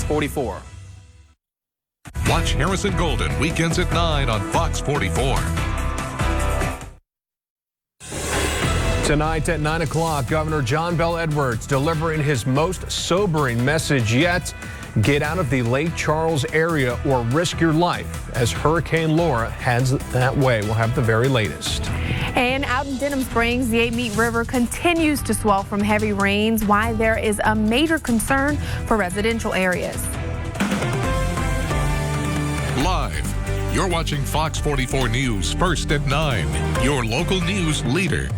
44. Watch Harrison Golden weekends at 9 on Fox 44. Tonight at 9 o'clock, Governor John Bel Edwards delivering his most sobering message yet. Get out of the Lake Charles area or risk your life as Hurricane Laura heads that way. We'll have the very latest. And out in Denham Springs, the 8 River continues to swell from heavy rains, why there is a major concern for residential areas. Live, you're watching Fox 44 News first at 9, your local news leader.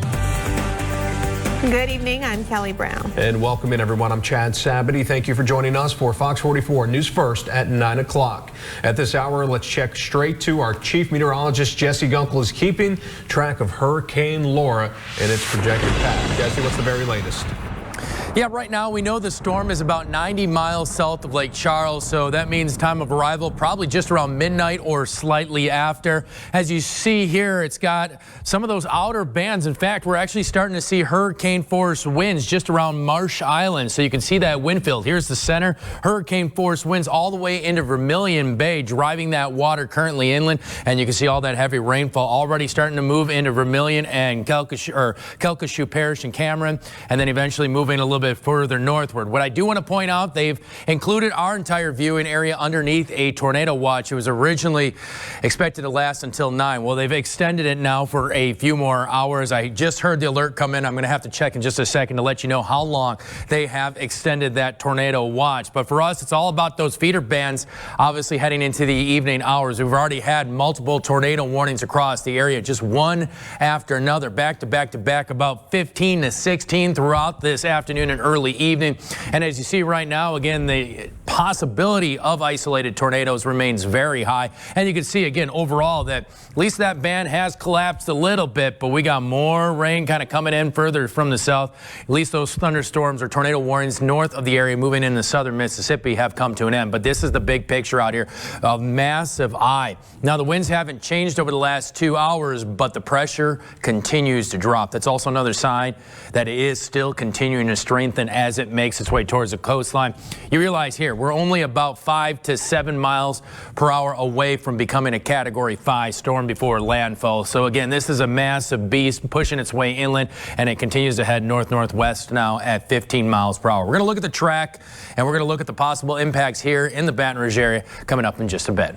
Good evening, I'm Kelly Brown. And welcome in, everyone. I'm Chad Sabity. Thank you for joining us for Fox 44 News First at 9 o'clock. At this hour, let's check straight to our chief meteorologist, Jesse Gunkel, is keeping track of Hurricane Laura and its projected path. Jesse, what's the very latest? Yeah, right now we know the storm is about 90 miles south of Lake Charles, so that means time of arrival probably just around midnight or slightly after. As you see here, it's got some of those outer bands. In fact, we're actually starting to see hurricane force winds just around Marsh Island, so you can see that wind field. Here's the center. Hurricane force winds all the way into Vermilion Bay, driving that water currently inland, and you can see all that heavy rainfall already starting to move into Vermilion and Calcasieu Parish and Cameron, and then eventually moving a little bit further northward. What I do want to point out, they've included our entire viewing area underneath a tornado watch. It was originally expected to last until 9. Well, they've extended it now for a few more hours. I just heard the alert come in. I'm going to have to check in just a second to let you know how long they have extended that tornado watch. But for us, it's all about those feeder bands, obviously heading into the evening hours. We've already had multiple tornado warnings across the area, just one after another, back to back to back, about 15 to 16 throughout this afternoon and early evening. And as you see right now, again, the possibility of isolated tornadoes remains very high. And you can see again overall that at least that band has collapsed a little bit, but we got more rain kind of coming in further from the south. At least those thunderstorms or tornado warnings north of the area moving into southern Mississippi have come to an end. But this is the big picture out here of massive eye. Now the winds haven't changed over the last 2 hours, but the pressure continues to drop. That's also another sign that it is still continuing to strengthen as it makes its way towards the coastline. You realize here we're only about 5 to 7 miles per hour away from becoming a Category 5 storm before landfall. So again, this is a massive beast pushing its way inland, and it continues to head north-northwest now at 15 miles per hour. We're going to look at the track, and we're going to look at the possible impacts here in the Baton Rouge area coming up in just a bit.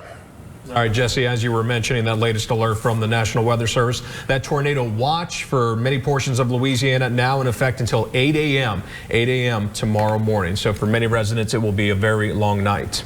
All right, Jesse, as you were mentioning, that latest alert from the National Weather Service, that tornado watch for many portions of Louisiana now in effect until 8 a.m. tomorrow morning. So for many residents, it will be a very long night.